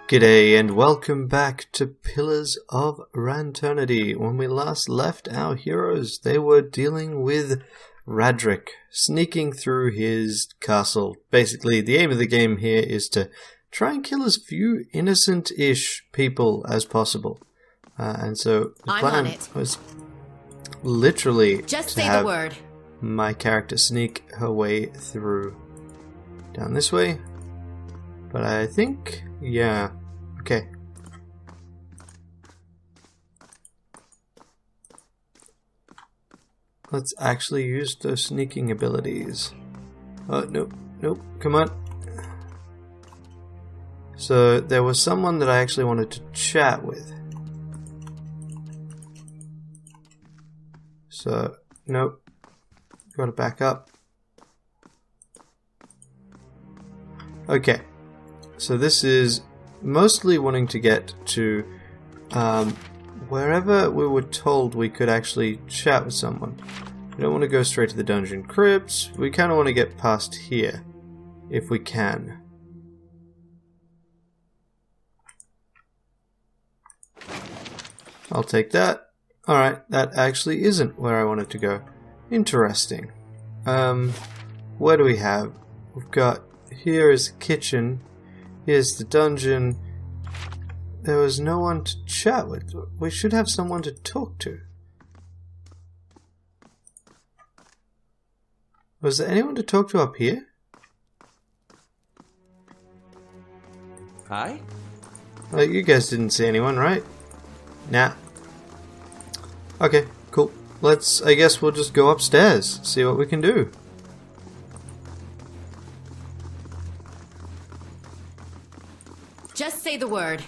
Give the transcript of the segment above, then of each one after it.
G'day and welcome back to Pillars of Ranternity. When we last left our heroes, they were dealing with Radric, sneaking through his castle. Basically, the aim of the game here is to try and kill as few innocent-ish people as possible. And so the plan was literally just to say have the word. My character sneak her way through down this way. But I think, yeah, okay. Let's actually use those sneaking abilities. Oh, nope, come on. So there was someone that I actually wanted to chat with. So, nope. Gotta back up. Okay. So this is mostly wanting to get to wherever we were told we could actually chat with someone. We don't want to go straight to the dungeon crypts. We kind of want to get past here, if we can. I'll take that. Alright, that actually isn't where I wanted to go. Interesting. What do we have? We've got, here is the kitchen. Here's the dungeon. There was no one to chat with. We should have someone to talk to. Was there anyone to talk to up here? Hi? Well, you guys didn't see anyone, right? Nah. Okay, cool. I guess we'll just go upstairs, see what we can do. Just say the word.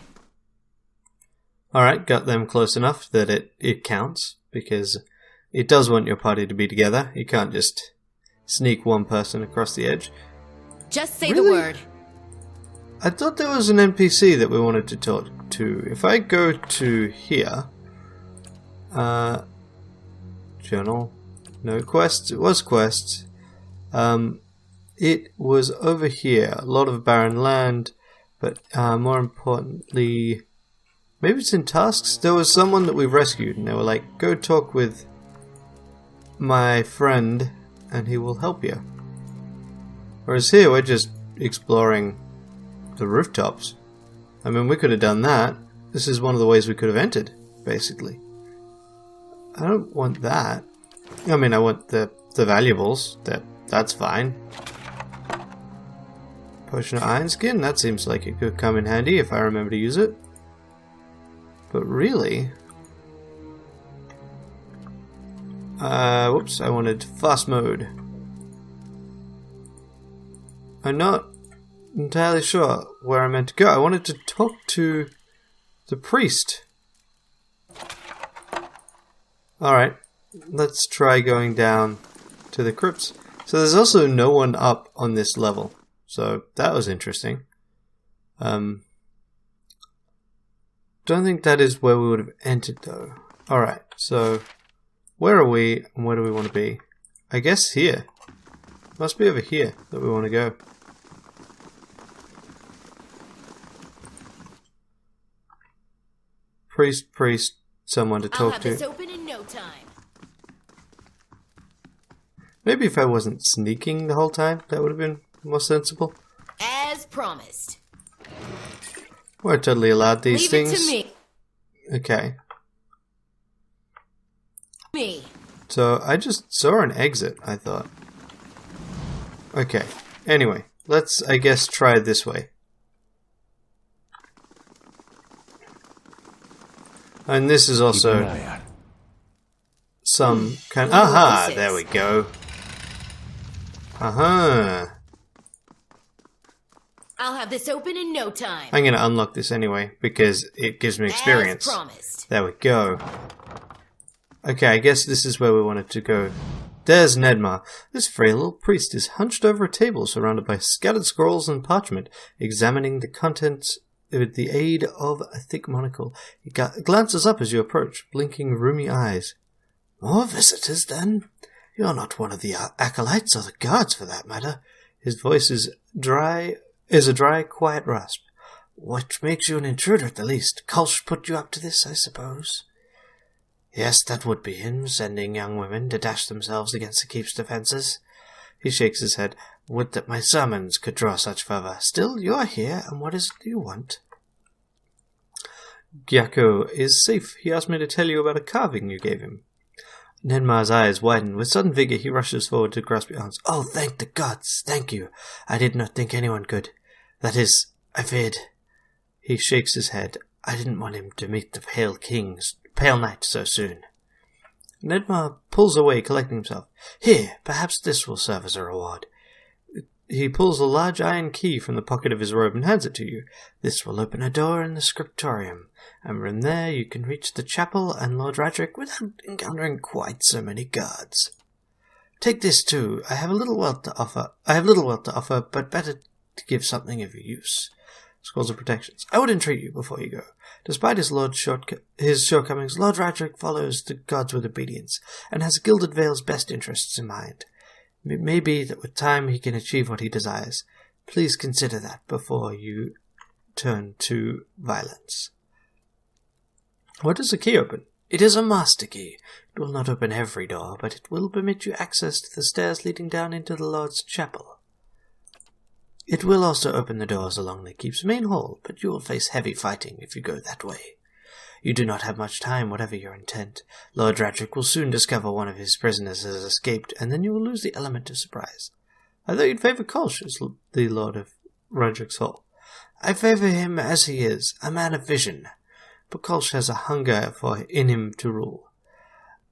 Alright, got them close enough that it counts, because it does want your party to be together. You can't just sneak one person across the edge. Just say the word. I thought there was an NPC that we wanted to talk to. If I go to here, journal, no quests, it was quests. It was over here, a lot of barren land. But more importantly, maybe it's in tasks. There was someone that we rescued, and they were like, "Go talk with my friend, and he will help you." Whereas here, we're just exploring the rooftops. I mean, we could have done that. This is one of the ways we could have entered, basically. I don't want that. I mean, I want the valuables. That's fine. Potion of Iron Skin, that seems like it could come in handy if I remember to use it. But really... whoops, I wanted fast mode. I'm not entirely sure where I meant to go. I wanted to talk to the priest. Alright, let's try going down to the crypts. So there's also no one up on this level. So that was interesting. Don't think that is where we would have entered though. Alright, so where are we and where do we want to be? I guess here. Must be over here that we want to go. Priest, someone to talk to. I'll have this open in no time. Maybe if I wasn't sneaking the whole time, that would have been more sensible. As promised. We're totally allowed these things. Leave it to me. Okay. Me. So I just saw an exit, I thought. Okay. Anyway, let's, I guess, try it this way. And this is also some kind of... Aha! There we go. Aha! I'll have this open in no time. I'm going to unlock this anyway, because it gives me experience. As promised. There we go. Okay, I guess this is where we wanted to go. There's Nedmar. This frail little priest is hunched over a table surrounded by scattered scrolls and parchment, examining the contents with the aid of a thick monocle. He glances up as you approach, blinking rheumy eyes. More visitors, then? You're not one of the acolytes or the guards, for that matter. His voice is a dry, quiet rasp. What makes you an intruder at the least? Kolsc put you up to this, I suppose? Yes, that would be him, sending young women to dash themselves against the keep's defences. He shakes his head. Would that my sermons could draw such fervour. Still, you are here, and what is it you want? Gyako is safe. He asked me to tell you about a carving you gave him. Nenmar's eyes widen. With sudden vigour, he rushes forward to grasp your arms. Oh, thank the gods! Thank you! I did not think anyone could. That is, I feared. He shakes his head. I didn't want him to meet the pale knight so soon. Nenmar pulls away, collecting himself. Here, perhaps this will serve as a reward. He pulls a large iron key from the pocket of his robe and hands it to you. This will open a door in the scriptorium, and from there you can reach the chapel and Lord Radric without encountering quite so many guards. Take this too. I have little wealth to offer, but better to give something of use. Scrolls of protections. I would entreat you before you go. Despite his shortcomings, Lord Radric follows the gods with obedience, and has Gilded Vale's best interests in mind. It may be that with time he can achieve what he desires. Please consider that before you turn to violence. What does the key open? It is a master key. It will not open every door, but it will permit you access to the stairs leading down into the Lord's chapel. It will also open the doors along the keep's main hall, but you will face heavy fighting if you go that way. You do not have much time, whatever your intent. Lord Radric will soon discover one of his prisoners has escaped, and then you will lose the element of surprise. I thought you'd favour Kolsc as the Lord of Radric's Hall. I favour him as he is, a man of vision, but Kolsc has a hunger in him to rule.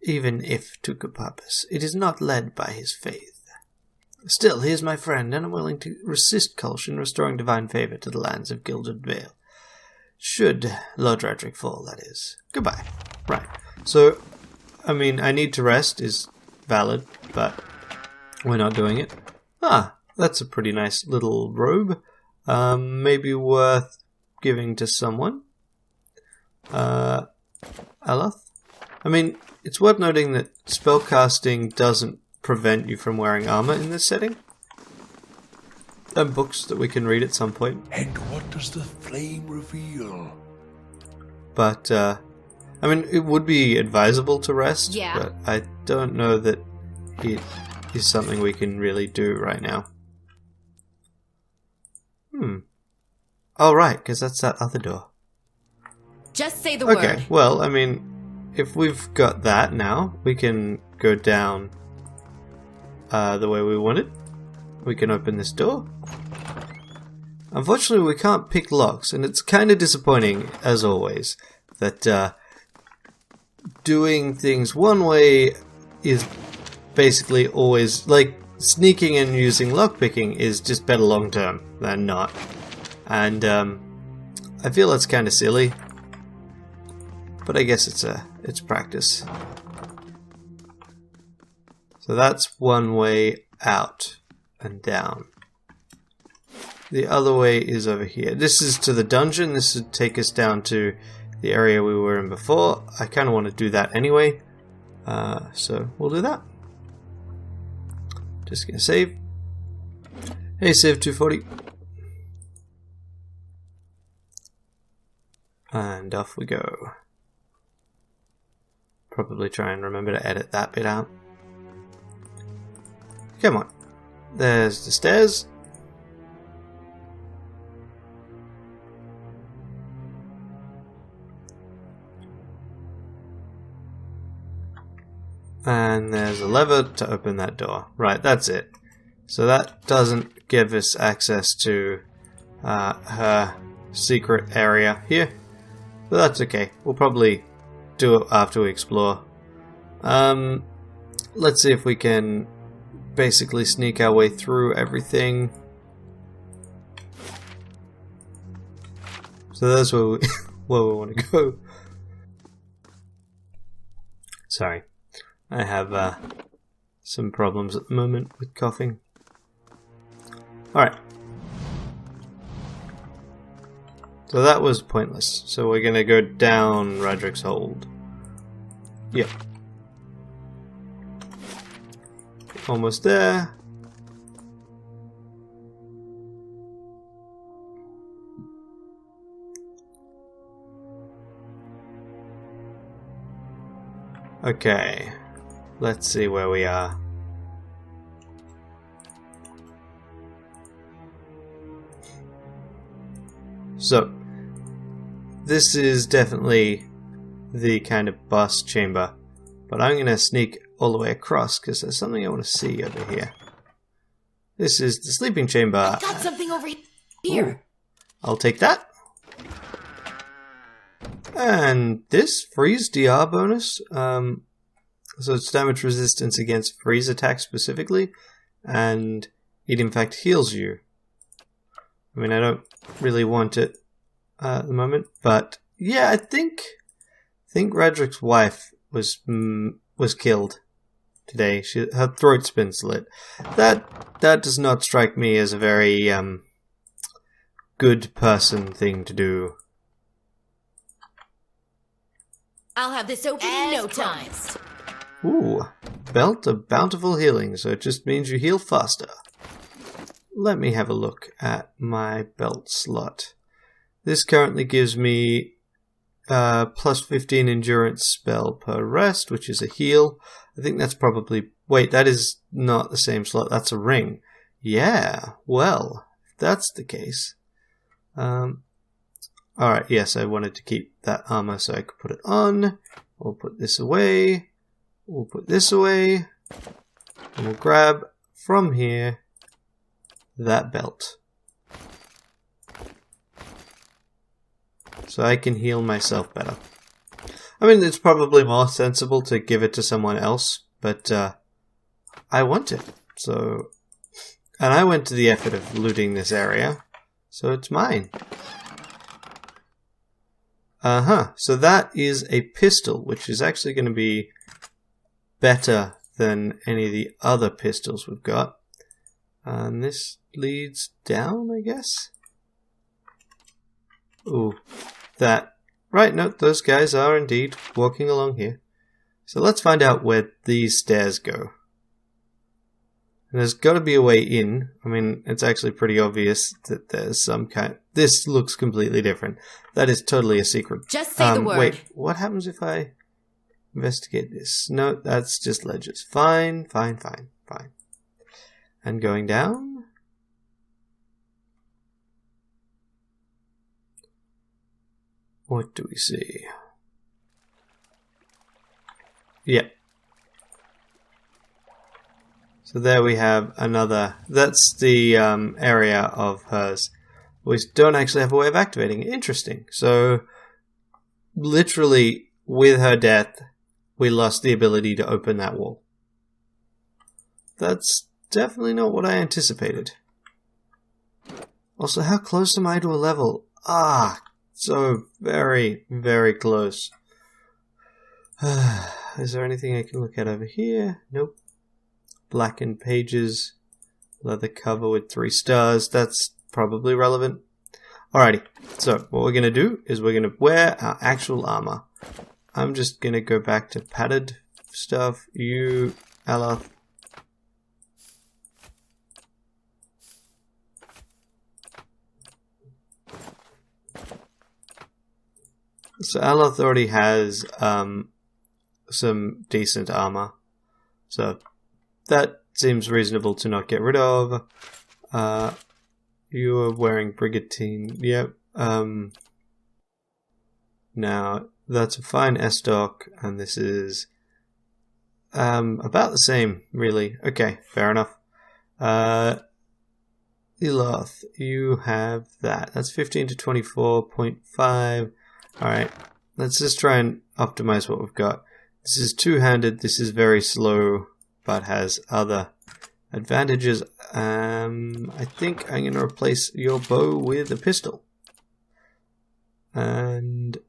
Even if to good purpose, it is not led by his faith. Still, he is my friend, and I'm willing to assist Kolsc in restoring divine favour to the lands of Gilded Vale. Should Lord Radric fall, that is. Goodbye. Right. So, I mean, I need to rest is valid, but we're not doing it. That's a pretty nice little robe. Maybe worth giving to someone. Aloth? I mean, it's worth noting that spellcasting doesn't prevent you from wearing armor in this setting. And books that we can read at some point. And what does the flame reveal? But, I mean, it would be advisable to rest, Yeah. but I don't know that it is something we can really do right now. Oh, right, because that's that other door. Just say the Okay, word. well, I mean, if we've got that now, we can go down the way we wanted. We can open this door. Unfortunately, we can't pick locks, and it's kind of disappointing, as always, that doing things one way is basically always, like, sneaking and using lockpicking is just better long term than not. And I feel that's kind of silly, but I guess it's practice. So that's one way out and down. The other way is over here. This is to the dungeon. This would take us down to the area we were in before. I kind of want to do that anyway, so we'll do that. Just gonna save. Hey, save 240. And off we go. Probably try and remember to edit that bit out. Come on. There's the stairs. And there's a lever to open that door. Right, that's it. So that doesn't give us access to her secret area here. But that's okay. We'll probably do it after we explore. Let's see if we can basically sneak our way through everything. So that's where we, where we want to go. Sorry. I have some problems at the moment with coughing. Alright. So that was pointless. So we're going to go down Radric's Hold. Yep. Almost there. Okay, let's see where we are. So, this is definitely the kind of bus chamber, but I'm going to sneak all the way across because there's something I want to see over here. This is the sleeping chamber. I got something over here. Ooh, I'll take that. And this freeze DR bonus. So it's damage resistance against freeze attacks specifically, and it in fact heals you. I mean, I don't really want it at the moment, but yeah, I think Radric's wife was killed today. Her throat's been slit. That does not strike me as a very good person thing to do. I'll have this open in no time. Ooh, belt of bountiful healing, so it just means you heal faster. Let me have a look at my belt slot. This currently gives me plus 15 endurance spell per rest, which is a heal. I think that's probably... Wait, that is not the same slot. That's a ring. Yeah, well, if that's the case. Alright, yes, I wanted to keep that armor so I could put it on. We'll put this away. We'll put this away. And we'll grab from here that belt. So I can heal myself better. I mean, it's probably more sensible to give it to someone else, but I want it. So, and I went to the effort of looting this area, so it's mine. So that is a pistol, which is actually going to be better than any of the other pistols we've got. And this leads down, I guess? Ooh, that. Right, no, those guys are indeed walking along here. So let's find out where these stairs go. And there's got to be a way in. I mean, it's actually pretty obvious that there's some kind... This looks completely different. That is totally a secret. Just say the word. Wait, what happens if I investigate this? No, that's just ledges. Fine. And going down? What do we see? Yeah. So there we have another. That's the area of hers. We don't actually have a way of activating it. Interesting. So, literally, with her death, we lost the ability to open that wall. That's definitely not what I anticipated. Also, how close am I to a level? So very, very close. Is there anything I can look at over here? Nope. Blackened pages. Leather cover with 3 stars. That's probably relevant. Alrighty. So, what we're going to do is we're going to wear our actual armor. I'm just going to go back to padded stuff. You, Aloth. So Aloth already has some decent armor, so that seems reasonable to not get rid of. You are wearing Brigantine, yep. Now that's a fine S-Dock, and this is about the same, really. Okay, fair enough. Eloth, you have that. That's 15 to 24.5. Alright, let's just try and optimize what we've got. This is two-handed, this is very slow, but has other advantages. I think I'm going to replace your bow with a pistol. And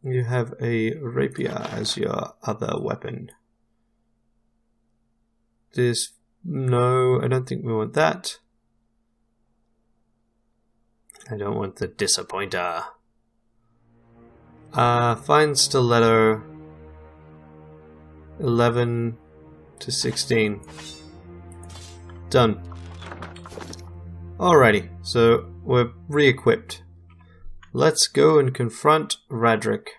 you have a rapier as your other weapon. No, I don't think we want that. I don't want the disappointer. Fine stiletto. 11 to 16. Done. Alrighty, so we're re-equipped. Let's go and confront Radric.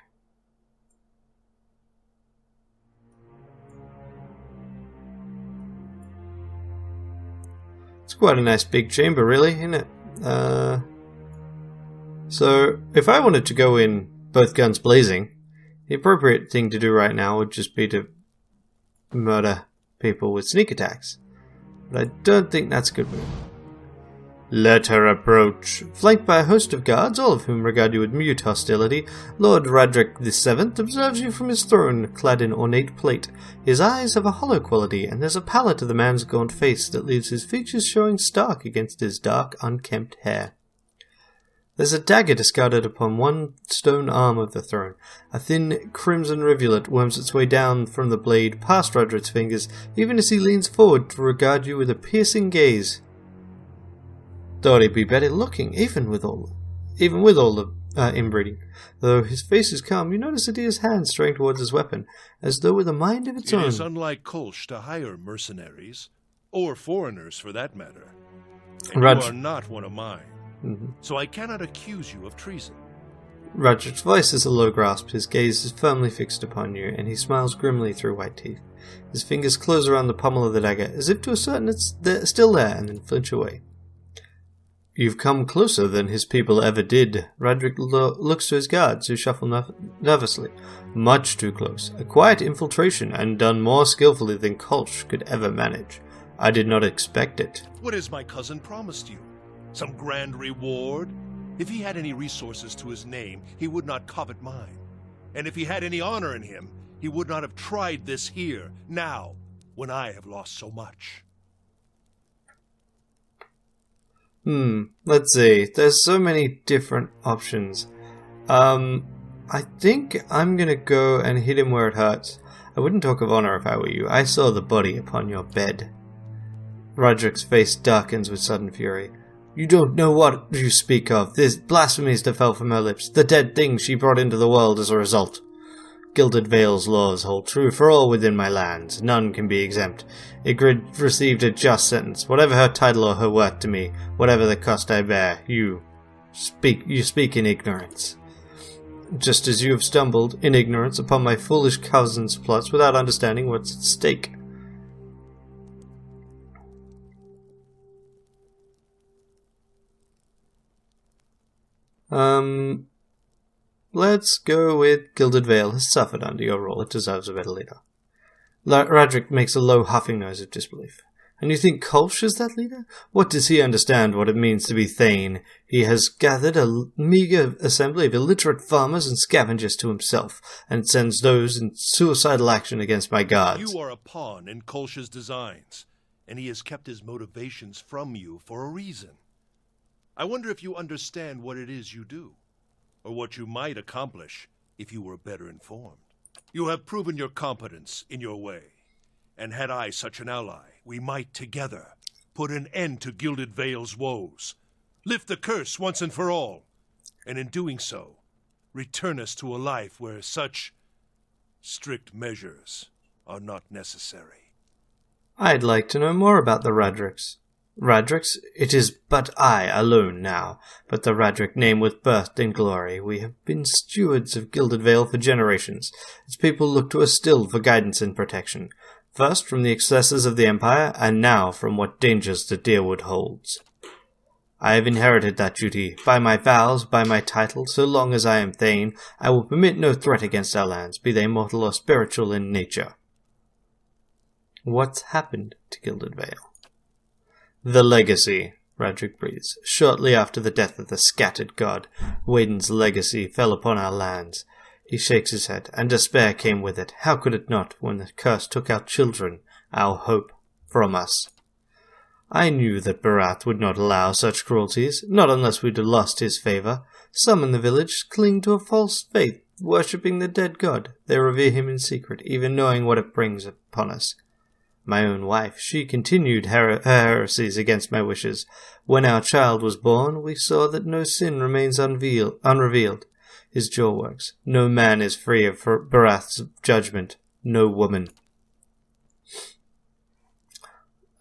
It's quite a nice big chamber, really, isn't it? So, if I wanted to go in both guns blazing, the appropriate thing to do right now would just be to murder people with sneak attacks. But I don't think that's a good move. Let her approach. Flanked by a host of guards, all of whom regard you with mute hostility, Lord Radric VII observes you from his throne, clad in ornate plate. His eyes have a hollow quality, and there's a pallor to the man's gaunt face that leaves his features showing stark against his dark, unkempt hair. There's a dagger discarded upon one stone arm of the throne. A thin, crimson rivulet worms its way down from the blade past Radric's fingers, even as he leans forward to regard you with a piercing gaze. Thought he'd be better looking, even with all the inbreeding. Though his face is calm, you notice that he has hands straying towards his weapon, as though with a mind of its own. It is unlike Kolsc to hire mercenaries, or foreigners for that matter. And you are not one of mine, so I cannot accuse you of treason. Radric's voice is a low grasp, his gaze is firmly fixed upon you, and he smiles grimly through white teeth. His fingers close around the pommel of the dagger, as if to ascertain it's still there, and then flinch away. You've come closer than his people ever did. Radric looks to his guards, who shuffle nervously. Much too close. A quiet infiltration, and done more skillfully than Kolsc could ever manage. I did not expect it. What has my cousin promised you? Some grand reward? If he had any resources to his name, he would not covet mine. And if he had any honor in him, he would not have tried this here, now, when I have lost so much. Let's see. There's so many different options. I think I'm gonna go and hit him where it hurts. I wouldn't talk of honor if I were you. I saw the body upon your bed. Roderick's face darkens with sudden fury. You don't know what you speak of. There's blasphemies that fell from her lips. The dead things she brought into the world as a result. Gilded Vale's laws hold true for all within my lands. None can be exempt. Ygritte received a just sentence. Whatever her title or her worth to me, whatever the cost I bear, you speak in ignorance. Just as you have stumbled, in ignorance, upon my foolish cousin's plots without understanding what's at stake. Let's go with Gilded Vale has suffered under your rule. It deserves a better leader. Radric makes a low huffing noise of disbelief. And you think Kolsc is that leader? What does he understand what it means to be Thane? He has gathered a meagre assembly of illiterate farmers and scavengers to himself, and sends those in suicidal action against my guards. You are a pawn in Kolsch's designs, and he has kept his motivations from you for a reason. I wonder if you understand what it is you do, or what you might accomplish if you were better informed. You have proven your competence in your way, and had I such an ally, we might together put an end to Gilded Vale's woes, lift the curse once and for all, and in doing so, return us to a life where such strict measures are not necessary. I'd like to know more about the Radrics. Radrics, it is but I alone now, but the Radric name was birthed in glory. We have been stewards of Gilded Vale for generations. Its people look to us still for guidance and protection, first from the excesses of the Empire, and now from what dangers the Deerwood holds. I have inherited that duty. By my vows, by my title, so long as I am Thane, I will permit no threat against our lands, be they mortal or spiritual in nature. What's happened to Gilded Vale? The legacy, Radric breathes. Shortly after the death of the scattered god, Waden's legacy fell upon our lands. He shakes his head, and despair came with it. How could it not, when the curse took our children, our hope, from us? I knew that Barath would not allow such cruelties, not unless we'd lost his favour. Some in the village cling to a false faith, worshipping the dead god. They revere him in secret, even knowing what it brings upon us. My own wife, she continued her heresies against my wishes. When our child was born, we saw that no sin remains unrevealed. His jaw works. No man is free of Barath's judgment. No woman.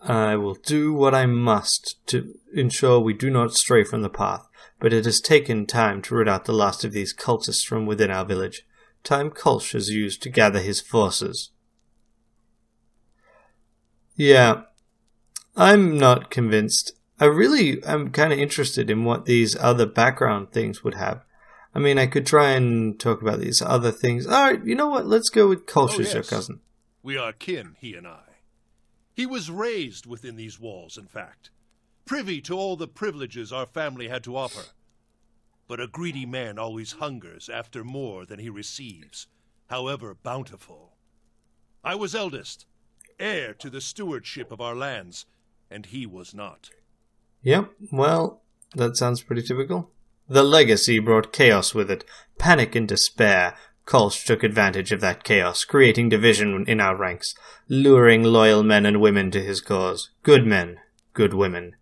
I will do what I must to ensure we do not stray from the path, but it has taken time to root out the last of these cultists from within our village. Time Kolsc has used to gather his forces. Yeah, I'm not convinced. I really am kind of interested in what these other background things would have. I mean, I could try and talk about these other things. Alright, you know what? Let's go with Kolsc as your cousin. We are kin, he and I. He was raised within these walls, in fact, privy to all the privileges our family had to offer. But a greedy man always hungers after more than he receives, however bountiful. I was eldest, heir to the stewardship of our lands, and he was not. Yep, well, that sounds pretty typical. The legacy brought chaos with it, panic and despair. Kolsc took advantage of that chaos, creating division in our ranks, luring loyal men and women to his cause. Good men, good women.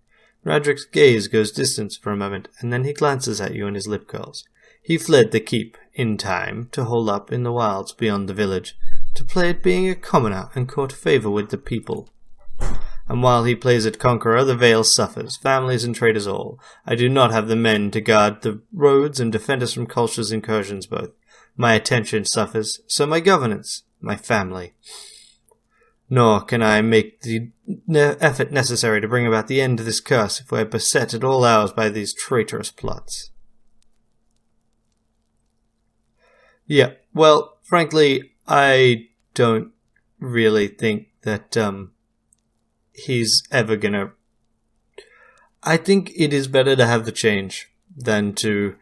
Radric's gaze goes distant for a moment, and then he glances at you and his lip curls. He fled the keep, in time, to hole up in the wilds beyond the village, to play at being a commoner and court favor with the people. And while he plays at conqueror, the Vale suffers, families and traders all. I do not have the men to guard the roads and defend us from Kolsch's incursions both. My attention suffers, so my governance, my family. Nor can I make the effort necessary to bring about the end of this curse if we are beset at all hours by these traitorous plots. Yeah, well, frankly, I don't really think that, he's ever gonna... I think it is better to have the change than to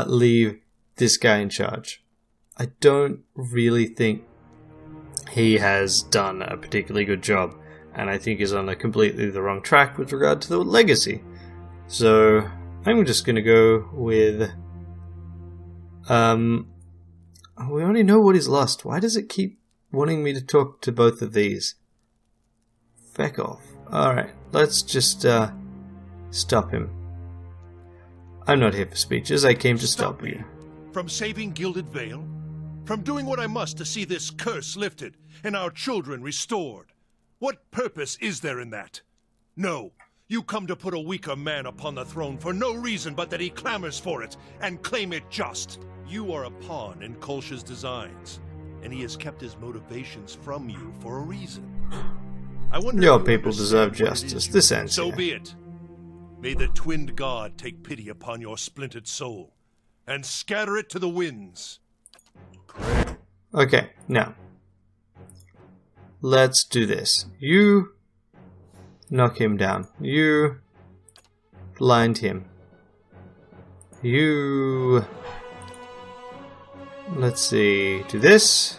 leave this guy in charge. I don't really think he has done a particularly good job, and I think he's on a completely the wrong track with regard to the legacy. So I'm just gonna go with we already know what he's lost. Why does it keep wanting me to talk to both of these? Feck off. Alright, let's just stop him. I'm not here for speeches, I came to stop you. From saving Gilded Vale? From doing what I must to see this curse lifted and our children restored? What purpose is there in that? No, you come to put a weaker man upon the throne for no reason but that he clamors for it and claim it just. You are a pawn in Kolsch's designs, and he has kept his motivations from you for a reason. I wonder your people deserve justice. This ends so here. Be it. May the twinned god take pity upon your splintered soul and scatter it to the winds. Okay, now let's do this. You knock him down. You blind him. You... Let's see. Do this.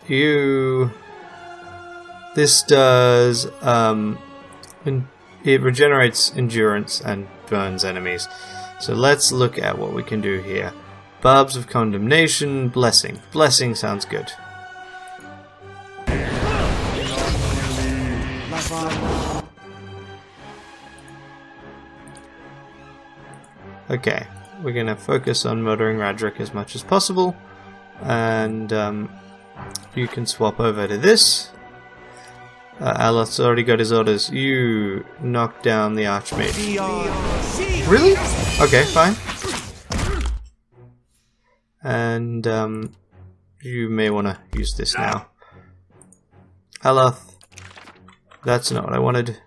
You... This does... It regenerates endurance and burns enemies. So let's look at what we can do here. Barbs of Condemnation, Blessing. Blessing sounds good. Okay, we're going to focus on murdering Radric as much as possible. And you can swap over to this. Aloth's already got his orders. You knock down the Archmage. Really? Okay, fine. And you may want to use this now. Aloth, that's not what I wanted.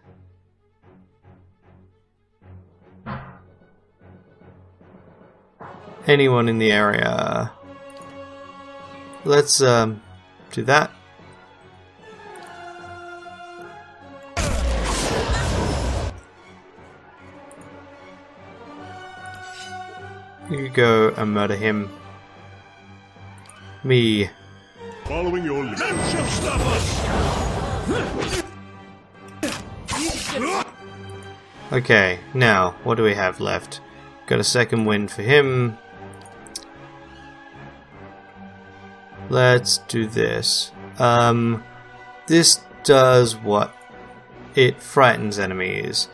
Anyone in the area. Let's do that. You go and murder him. Me. Following your lead. None shall stop us! Okay, now, what do we have left? Got a second wind for him. Let's do this. This does what? It frightens enemies.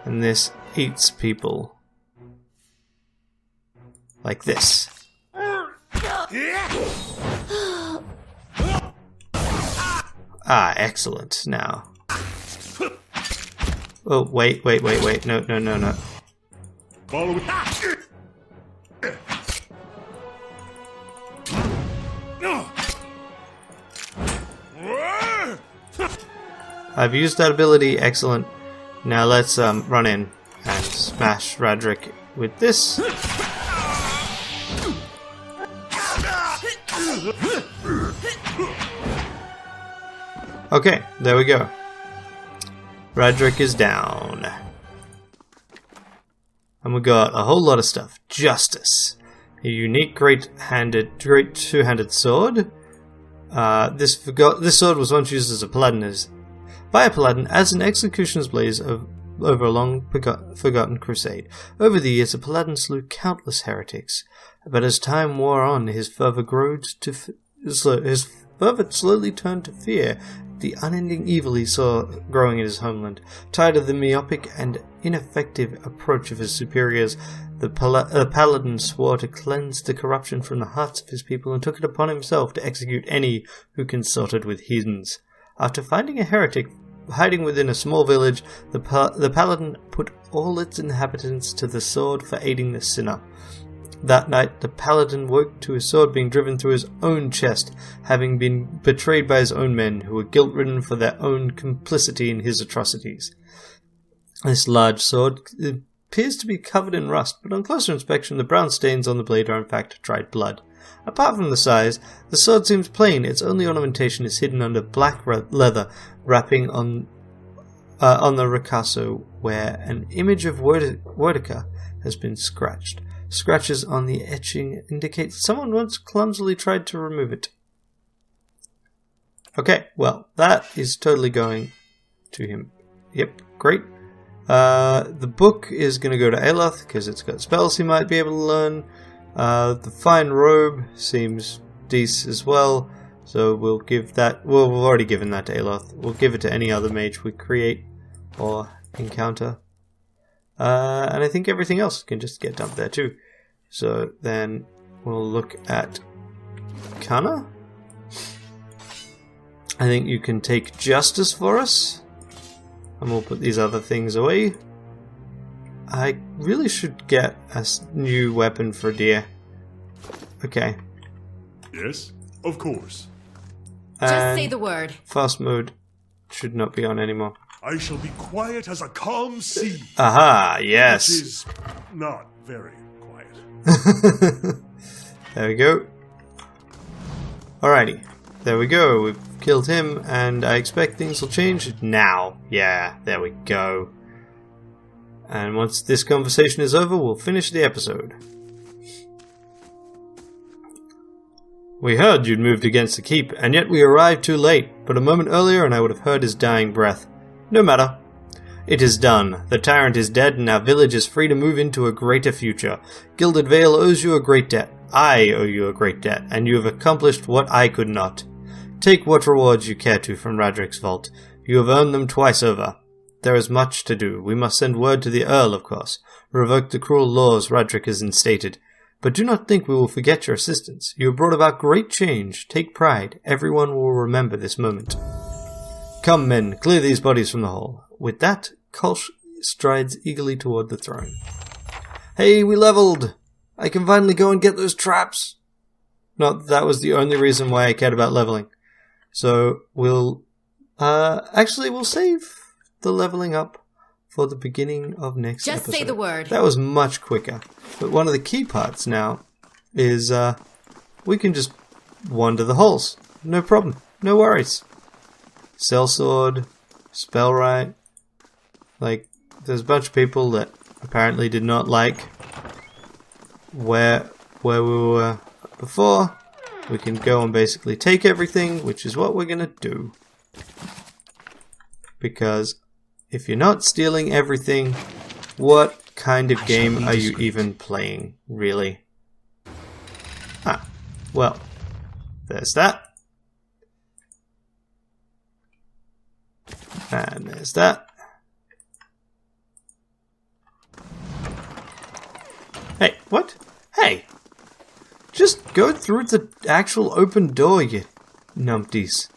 And this eats people. Like this. Ah, excellent. Now. Oh, wait. No. Follow it. I've used that ability. Excellent. Now let's run in and smash Radric with this. Okay, there we go. Radric is down. And we got a whole lot of stuff. Justice. A unique great two-handed sword. This sword was once used as a paladin by a paladin as an executioner's blade over a long forgotten crusade. Over the years, the paladin slew countless heretics, but as time wore on, his fervor slowly turned to fear. The unending evil he saw growing in his homeland. Tired of the myopic and ineffective approach of his superiors, the paladin swore to cleanse the corruption from the hearts of his people and took it upon himself to execute any who consorted with heathens. After finding a heretic hiding within a small village, the paladin put all its inhabitants to the sword for aiding the sinner. That night, the paladin woke to his sword being driven through his own chest, having been betrayed by his own men, who were guilt-ridden for their own complicity in his atrocities. This large sword appears to be covered in rust, but on closer inspection, the brown stains on the blade are in fact dried blood. Apart from the size, the sword seems plain. Its only ornamentation is hidden under black leather, wrapping on the ricasso, where an image of Wordica has been scratched. Scratches on the etching indicate someone once clumsily tried to remove it. Okay, well, that is totally going to him. Yep, great. The book is going to go to Aloth, because it's got spells he might be able to learn. The fine robe seems decent as well, so we'll give that... Well, we've already given that to Aloth. We'll give it to any other mage we create or encounter. And I think everything else can just get dumped there too. So then we'll look at Kana. I think you can take Justice for us. And we'll put these other things away. I really should get a new weapon for Deer. Okay. Yes, of course. Just say the word. Fast mode should not be on anymore. I shall be quiet as a calm sea. Aha, yes. Which is not very quiet. There we go. Alrighty. There we go. We've killed him, and I expect things will change now. Yeah, there we go. And once this conversation is over, we'll finish the episode. We heard you'd moved against the keep, and yet we arrived too late. But a moment earlier and I would have heard his dying breath. No matter. It is done. The tyrant is dead, and our village is free to move into a greater future. Gilded Vale owes you a great debt. I owe you a great debt, and you have accomplished what I could not. Take what rewards you care to from Radric's vault. You have earned them twice over. There is much to do. We must send word to the Earl, of course. Revoke the cruel laws Radric has instated. But do not think we will forget your assistance. You have brought about great change. Take pride. Everyone will remember this moment. Come, men, clear these bodies from the hall. With that, Kolsc strides eagerly toward the throne. Hey, we leveled! I can finally go and get those traps! Not that was the only reason why I cared about leveling. So, we'll save the leveling up for the beginning of next episode. Just say the word. That was much quicker. But one of the key parts now is we can just wander the halls. No problem. No worries. Sellsword, Spellwright. Like, there's a bunch of people that apparently did not like where we were before. We can go and basically take everything, which is what we're going to do. Because if you're not stealing everything, what kind of game are you even playing, really? Ah, well, there's that. And there's that. Hey, what? Hey! Just go through the actual open door, you numpties.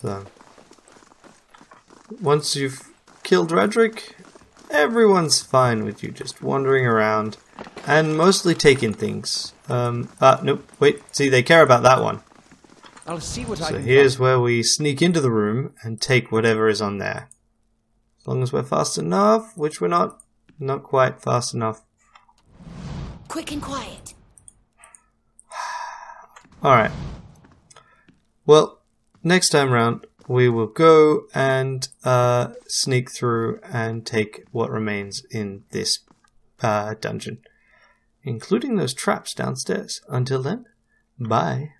So, once you've killed Radric, everyone's fine with you just wandering around and mostly taking things. Nope, wait, see, they care about that one. I'll see what I So can here's find. where we sneak into the room and take whatever is on there. As long as we're fast enough, which we're not quite fast enough. Quick and quiet. Alright. Well, next time round, we will go and sneak through and take what remains in this dungeon, including those traps downstairs. Until then, bye.